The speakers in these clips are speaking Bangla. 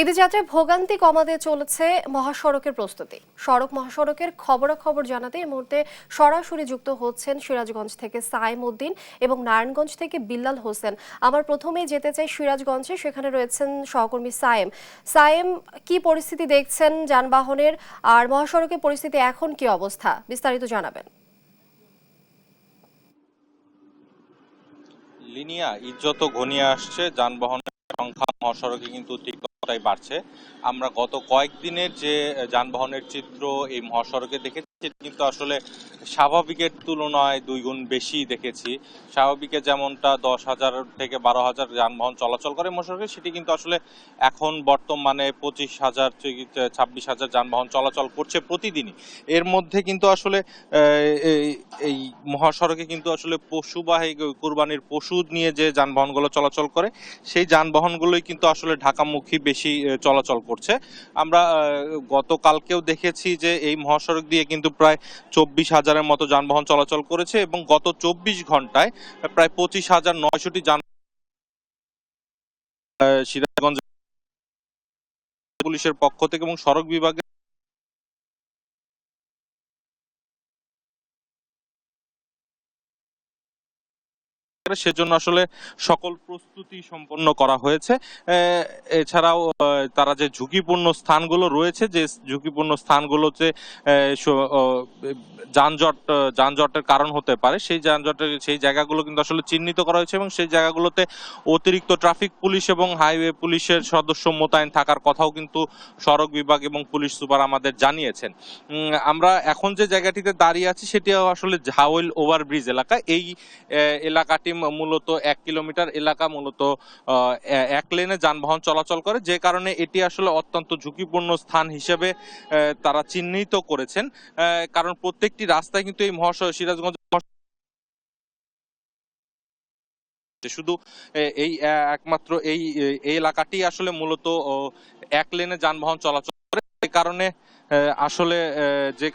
ঈদের যাত্রায় ভোগান্তি কমাতে চলেছে মহাসড়কের প্রস্তুতি। সড়ক মহাসড়কের খবরাখবর জানাতে এই মুহূর্তে সরাসরি যুক্ত হচ্ছেন সিরাজগঞ্জ থেকে সাইম উদ্দিন এবং নারায়ণগঞ্জ থেকে বিল্লাল হোসেন। আমার প্রথমেই যেতে চাই সিরাজগঞ্জে, সেখানে রয়েছেন সহকর্মী সাইম। সাইম, কি পরিস্থিতি দেখছেন যানবাহনের, আর মহাসড়কের পরিস্থিতি এখন কি অবস্থা, বিস্তারিত জানাবেন। লিনিয়া ঈদ যত ঘনিয়ে আসছে, যানবাহনের সংখ্যা মহাসড়কে কিন্তু তীব্রতাই বাড়ছে। আমরা গত কয়েকদিনের যে যানবাহনের চিত্র এই মহাসড়কে দেখেছি, কিন্তু আসলে স্বাভাবিকের তুলনায় 2 গুণ বেশি দেখেছি। স্বাভাবিকে যেমনটা 10,000 থেকে 12,000 যানবাহন চলাচল করে মহাসড়কে, সেটি কিন্তু আসলে এখন বর্তমানে 25,000 থেকে 26,000 যানবাহন চলাচল করছে প্রতিদিনই। এর মধ্যে কিন্তু আসলে এই মহাসড়কে কিন্তু আসলে পশুবাহী কুরবানির পশু নিয়ে যে যানবাহনগুলো চলাচল করে, সেই যানবাহনগুলোই কিন্তু আসলে ঢাকামুখী বেশি চলাচল করছে। আমরা গতকালকেও দেখেছি যে এই মহাসড়ক দিয়ে কিন্তু প্রায় 24,000-এর মতো যানবাহন চলাচল করেছে এবং গত 24 ঘন্টায় প্রায় 25,900টি যান সিরাজগঞ্জ পুলিশের পক্ষ থেকে এবং সড়ক বিভাগের সেজন্য আসলে সকল প্রস্তুতি সম্পন্ন করা হয়েছে। এছাড়াও তারা যে ঝুঁকিপূর্ণ স্থানগুলো রয়েছে, যে ঝুঁকিপূর্ণ স্থানগুলোতে যানজটের কারণ হতে পারে, সেই জায়গাগুলো কিন্তু আসলে চিহ্নিত করা হয়েছে এবং সেই জায়গাগুলোতে অতিরিক্ত ট্রাফিক পুলিশ এবং হাইওয়ে পুলিশের সদস্য মোতায়েন থাকার কথাও কিন্তু সড়ক বিভাগ এবং পুলিশ সুপার আমাদের জানিয়েছেন। আমরা এখন যে জায়গাটিতে দাঁড়িয়ে আছি সেটিও আসলে ঝাউল ওভারব্রিজ এলাকা। এই এলাকাটি মূলত 1 কিলোমিটার এলাকা, মূলত এক লেনে যানবাহন চলাচল করে, যে কারণে এটি আসলে অত্যন্ত ঝুঁকিপূর্ণ স্থান হিসেবে তারা চিহ্নিত করেছেন। কারণ প্রত্যেকটি রাস্তায় কিন্তু এই সিরাজগঞ্জ শুধু এই একমাত্র এই এলাকাটি আসলে মূলত এক লেনে যানবাহন চলাচল করে, যে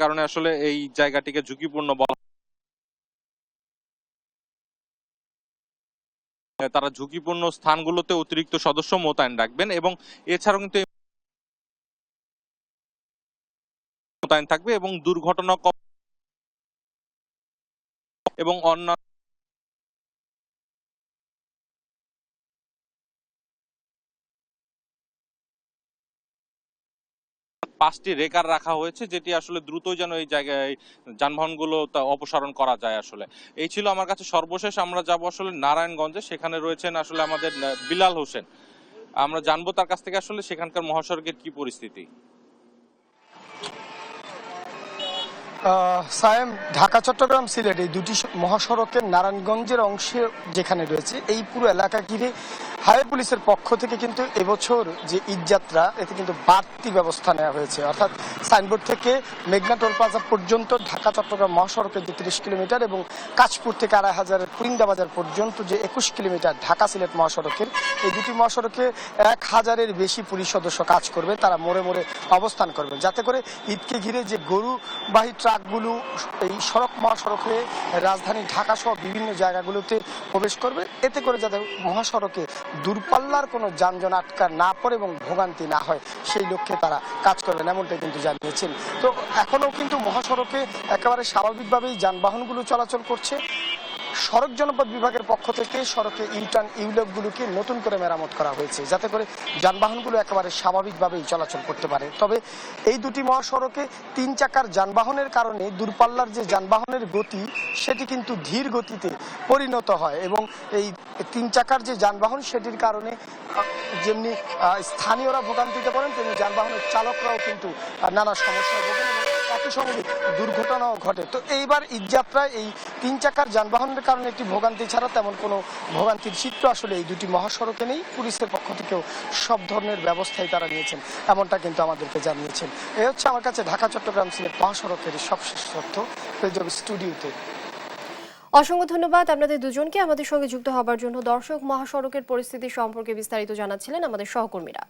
কারণে আসলে এই জায়গাটিকে ঝুঁকিপূর্ণ বলা। তারা ঝুঁকিপূর্ণ স্থানগুলোতে অতিরিক্ত সদস্য মোতায়েন রাখবেন এবং এছাড়াও কিন্তু মোতায়েন থাকবে এবং দুর্ঘটনা এবং অন্যান্য পাঁচটি রেকার রাখা হয়েছে, যেটি আসলে দ্রুতই যেন এই জায়গায় যানবাহনগুলো অপসারণ করা যায়। আসলে এই ছিল আমার কাছে সর্বশেষ। আমরা যাব আসলে নারায়ণগঞ্জে, সেখানে রয়েছেন আসলে আমাদের বিল্লাল হোসেন। আমরা জানবো তার কাছ থেকে আসলে সেখানকার মহাসড়কের কি পরিস্থিতি। সায়েম, ঢাকা চট্টগ্রাম সিলেট এই দুটি মহাসড়কের নারায়ণগঞ্জের অংশে যেখানে রয়েছে, এই পুরো এলাকা ঘিরে হাইওয়ে পুলিশের পক্ষ থেকে কিন্তু এবছর যে ঈদযাত্রা, এতে কিন্তু বাড়তি ব্যবস্থা নেওয়া হয়েছে। অর্থাৎ সাইনবোর্ড থেকে মেঘনা টোল প্লাজা পর্যন্ত ঢাকা চট্টগ্রাম মহাসড়কের যে 30 কিলোমিটার এবং কাঁচপুর থেকে 2,500 কুরিন্দা বাজার পর্যন্ত যে 21 কিলোমিটার ঢাকা সিলেট মহাসড়কের, এই দুটি মহাসড়কে 1,000-এর বেশি পুলিশ সদস্য কাজ করবে। তারা মোড়ে মোড়ে অবস্থান করবে, যাতে করে ঈদকে ঘিরে যে গরুবাহী ট্রাকগুলো এই সড়ক মহাসড়কে রাজধানী ঢাকা সহ বিভিন্ন জায়গাগুলোতে প্রবেশ করবে, এতে করে যাতে মহাসড়কে দূরপাল্লার কোনো যানজট আটকা না পড়ে এবং ভোগান্তি না হয়, সেই লক্ষ্যে তারা কাজ করবেন, এমনটাই কিন্তু জানিয়েছেন। তো এখনও কিন্তু মহাসড়কে একেবারে স্বাভাবিকভাবেই যানবাহনগুলো চলাচল করছে। সড়ক জনপথ বিভাগের পক্ষ থেকে সড়কে ইউটার্ন ইউলেপগুলোকে নতুন করে মেরামত করা হয়েছে, যাতে করে যানবাহনগুলো একেবারে স্বাভাবিকভাবেই চলাচল করতে পারে। তবে এই দুটি মহাসড়কে 3 চাকার যানবাহনের কারণে দূরপাল্লার যে যানবাহনের গতি, সেটি কিন্তু ধীর গতিতে পরিণত হয় এবং এই 3 চাকার যে যানবাহন, সেটির কারণে যেমনি স্থানীয়রা ভোগান্তিতে পড়েন, তেমনি যানবাহনের চালকরাও কিন্তু নানা সমস্যায় ভোগেন এবং একই সঙ্গে দুর্ঘটনাও ঘটে। তো এইবার ঈদযাত্রায় এই 3 চাকার যানবাহনের কারণে একটি ভোগান্তি ছাড়া তেমন কোনো ভোগান্তির চিত্র আসলে এই দুটি মহাসড়কে নেই। পুলিশের পক্ষ থেকেও সব ধরনের ব্যবস্থাই তারা নিয়েছেন, এমনটা কিন্তু আমাদেরকে জানিয়েছেন। এই হচ্ছে আমার কাছে ঢাকা চট্টগ্রাম সিলেট মহাসড়কের সবশেষ তথ্য। স্টুডিওতে অসংখ্য ধন্যবাদ আপনাদের দুজনকে আমাদের সঙ্গে যুক্ত হবার জন্য। দর্শক, মহাসড়কের পরিস্থিতি সম্পর্কে বিস্তারিত জানাচ্ছিলেন আমাদের সহকর্মীরা।